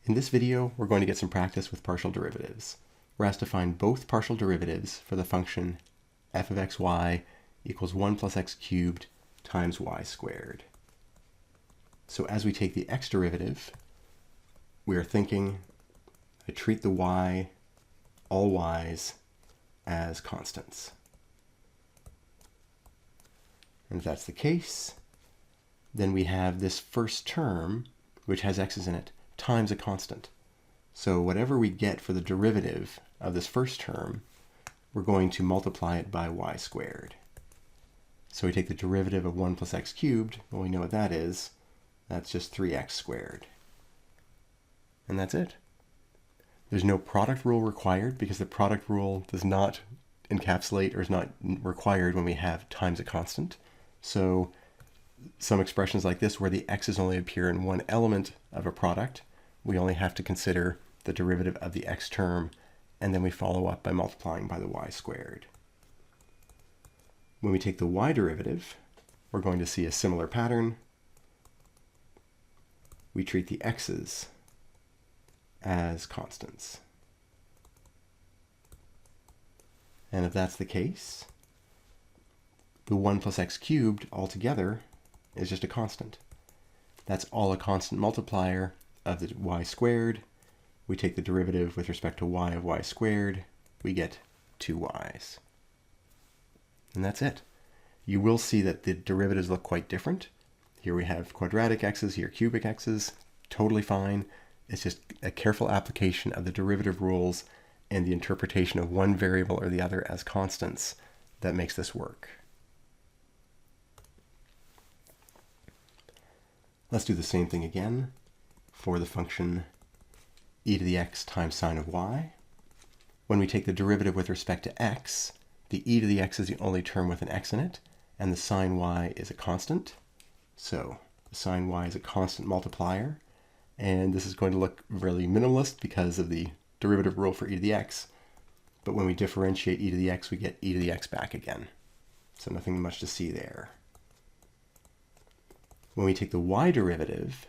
In this video, we're going to get some practice with partial derivatives. We're asked to find both partial derivatives for the function f of xy equals 1 plus x cubed times y squared. So as we take the x derivative, we are thinking I treat the y, all y's, as constants. And if that's the case, then we have this first term, which has x's in it, times a constant. So whatever we get for the derivative of this first term, we're going to multiply it by y squared. So we take the derivative of 1 plus x cubed, well, we know what that is. That's just 3x squared. And that's it. There's no product rule required because the product rule does not encapsulate or is not required when we have times a constant. So some expressions like this where the x's only appear in one element of a product, we only have to consider the derivative of the x term, and then we follow up by multiplying by the y squared. When we take the y derivative, we're going to see a similar pattern. We treat the x's as constants. And if that's the case, the 1 plus x cubed altogether is just a constant. That's all a constant multiplier of the y squared. We take the derivative with respect to y of y squared, we get 2y's. And that's it. You will see that the derivatives look quite different. Here we have quadratic x's, here cubic x's, totally fine. It's just a careful application of the derivative rules and the interpretation of one variable or the other as constants that makes this work. Let's do the same thing again for the function e to the x times sine of y. When we take the derivative with respect to x, the e to the x is the only term with an x in it, and the sine y is a constant. So the sine y is a constant multiplier, and this is going to look really minimalist because of the derivative rule for e to the x. But when we differentiate e to the x, we get e to the x back again. So nothing much to see there. When we take the y derivative,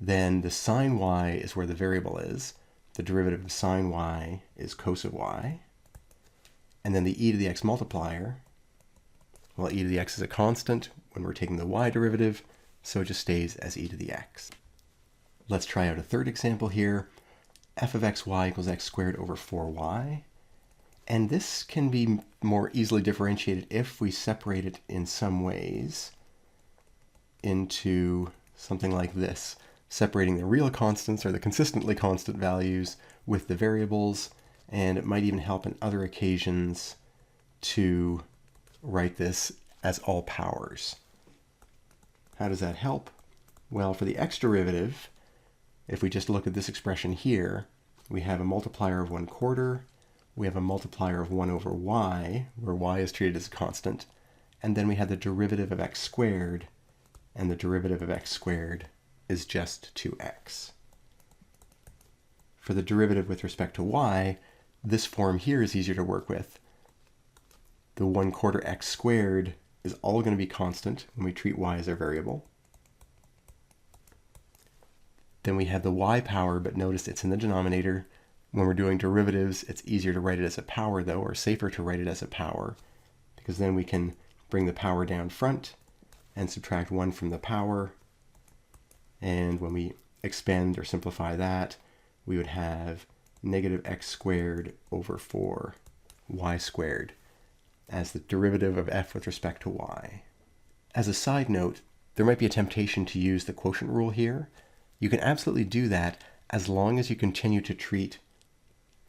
then the sine y is where the variable is. The derivative of sine y is cos of y. And then the e to the x multiplier, well, e to the x is a constant when we're taking the y derivative, so it just stays as e to the x. Let's try out a third example here. F of xy equals x squared over 4y. And this can be more easily differentiated if we separate it in some ways into something like this, separating the real constants or the consistently constant values with the variables, and it might even help in other occasions to write this as all powers. How does that help? Well, for the x derivative, if we just look at this expression here, we have a multiplier of 1/4, we have a multiplier of 1 over y, where y is treated as a constant, and then we have the derivative of x squared, and the derivative of x squared is just 2x. For the derivative with respect to y, this form here is easier to work with. The 1/4 x squared is all going to be constant when we treat y as our variable. Then we have the y power, but notice it's in the denominator. When we're doing derivatives, it's easier to write it as a power though, or safer to write it as a power, because then we can bring the power down front and subtract 1 from the power. And when we expand or simplify that, we would have negative x squared over 4y squared as the derivative of f with respect to y. As a side note, there might be a temptation to use the quotient rule here. You can absolutely do that as long as you continue to treat,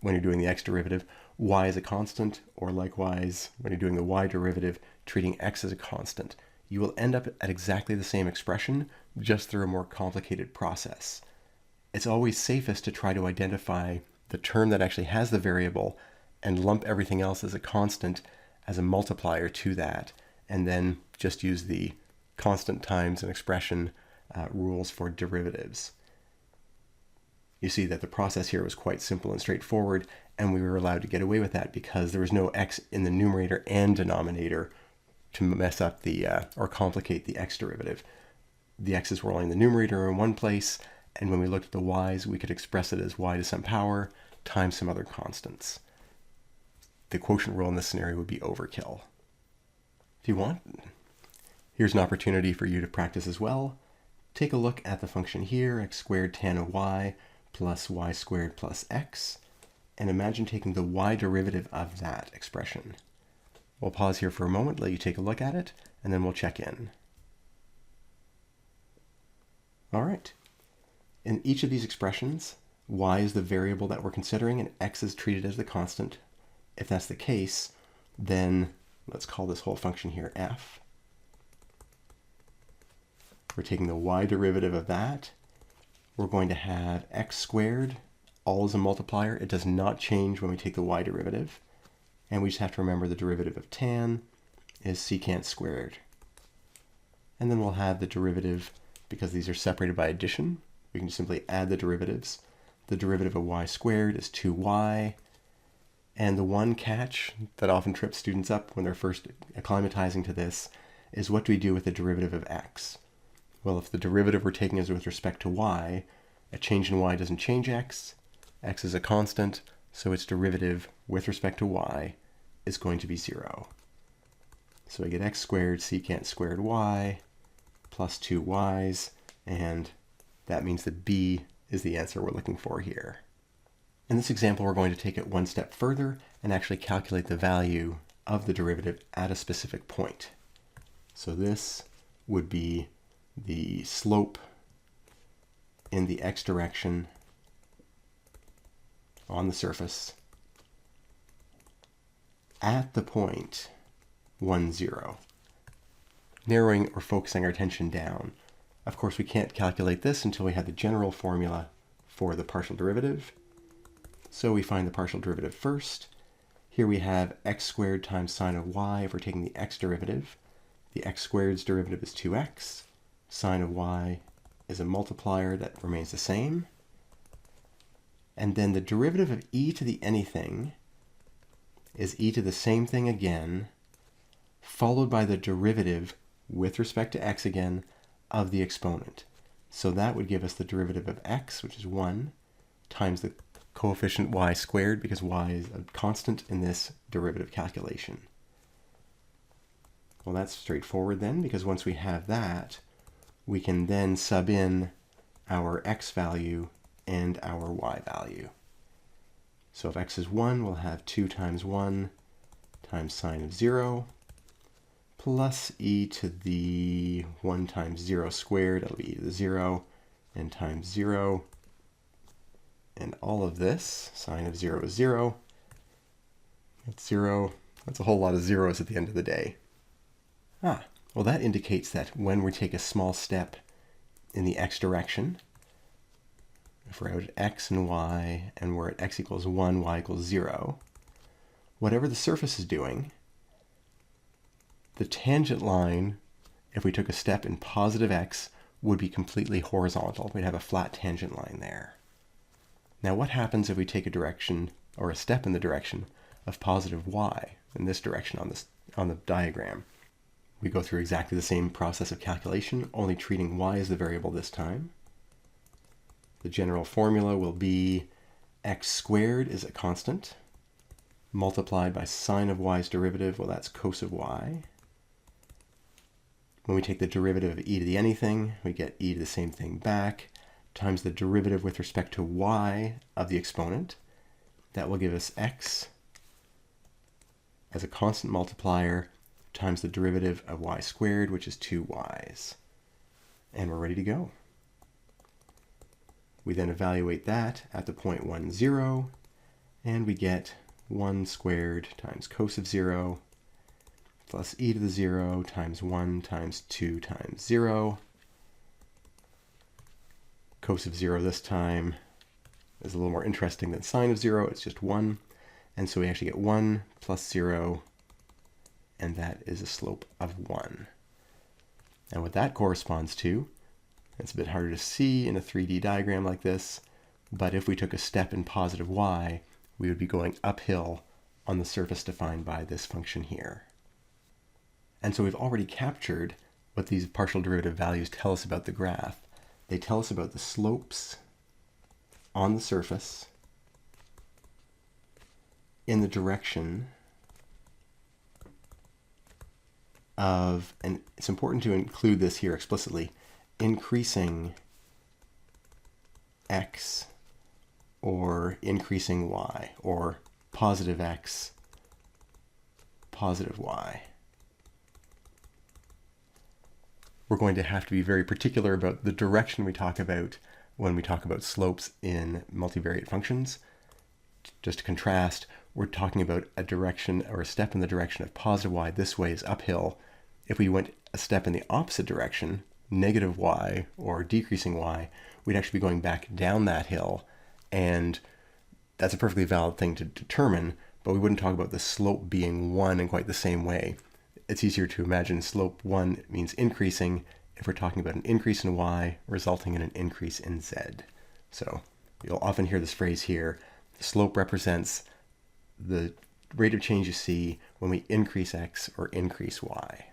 when you're doing the x derivative, y as a constant, or likewise, when you're doing the y derivative, treating x as a constant. You will end up at exactly the same expression, just through a more complicated process. It's always safest to try to identify the term that actually has the variable and lump everything else as a constant as a multiplier to that, and then just use the constant times an expression rules for derivatives. You see that the process here was quite simple and straightforward, and we were allowed to get away with that because there was no x in the numerator and denominator to mess up the or complicate the x derivative. The x's were only in the numerator in one place, and when we looked at the y's, we could express it as y to some power times some other constants. The quotient rule in this scenario would be overkill. If you want, here's an opportunity for you to practice as well. Take a look at the function here, x squared tan of y plus y squared plus x, and imagine taking the y derivative of that expression. We'll pause here for a moment, let you take a look at it, and then we'll check in. All right. In each of these expressions, y is the variable that we're considering, and x is treated as the constant. If that's the case, then let's call this whole function here f. We're taking the y derivative of that. We're going to have x squared, all as a multiplier. It does not change when we take the y derivative. And we just have to remember the derivative of tan is secant squared. And then we'll have the derivative, because these are separated by addition, we can simply add the derivatives. The derivative of y squared is 2y. And the one catch that often trips students up when they're first acclimatizing to this is, what do we do with the derivative of x? Well, if the derivative we're taking is with respect to y, a change in y doesn't change x. X is a constant, so its derivative with respect to y is going to be 0. So I get x squared secant squared y plus 2y's, and that means that b is the answer we're looking for here. In this example, we're going to take it one step further and actually calculate the value of the derivative at a specific point. So this would be the slope in the x direction on the surface at the point 1, 0. Narrowing or focusing our attention down. Of course, we can't calculate this until we have the general formula for the partial derivative. So we find the partial derivative first. Here we have x squared times sine of y if we're taking the x derivative. The x squared's derivative is 2x. Sine of y is a multiplier that remains the same. And then the derivative of e to the anything is e to the same thing again, followed by the derivative with respect to x again of the exponent. So that would give us the derivative of x, which is 1, times the coefficient y squared, because y is a constant in this derivative calculation. Well, that's straightforward then, because once we have that, we can then sub in our x value and our y value. So if x is 1, we'll have 2 times 1 times sine of 0 plus e to the 1 times 0 squared, that'll be e to the 0, and times 0. And all of this, sine of 0 is 0. That's 0. That's a whole lot of zeros at the end of the day. Well, that indicates that when we take a small step in the x direction, if we're out at x and y, and we're at x equals 1, y equals 0, whatever the surface is doing, the tangent line, if we took a step in positive x, would be completely horizontal. We'd have a flat tangent line there. Now what happens if we take a direction, or a step in the direction, of positive y, in this direction on the diagram? We go through exactly the same process of calculation, only treating y as the variable this time. The general formula will be x squared is a constant, multiplied by sine of y's derivative, well, that's cos of y. When we take the derivative of e to the anything, we get e to the same thing back, times the derivative with respect to y of the exponent. That will give us x as a constant multiplier times the derivative of y squared, which is 2y's. And we're ready to go. We then evaluate that at the point 1, 0, and we get 1 squared times cos of 0 plus e to the 0 times 1 times 2 times 0. Cos of 0 this time is a little more interesting than sine of 0. It's just 1. And so we actually get 1 plus 0, and that is a slope of 1. And what that corresponds to, it's a bit harder to see in a 3D diagram like this, but if we took a step in positive y, we would be going uphill on the surface defined by this function here. And so we've already captured what these partial derivative values tell us about the graph. They tell us about the slopes on the surface in the direction of, and it's important to include this here explicitly, increasing x or increasing y, or positive x, positive y. We're going to have to be very particular about the direction we talk about when we talk about slopes in multivariate functions. Just to contrast, we're talking about a direction or a step in the direction of positive y. This way is uphill. If we went a step in the opposite direction, negative y or decreasing y, we'd actually be going back down that hill. And that's a perfectly valid thing to determine, but we wouldn't talk about the slope being 1 in quite the same way. It's easier to imagine slope 1 means increasing if we're talking about an increase in y resulting in an increase in z. So you'll often hear this phrase here: the slope represents the rate of change you see when we increase x or increase y.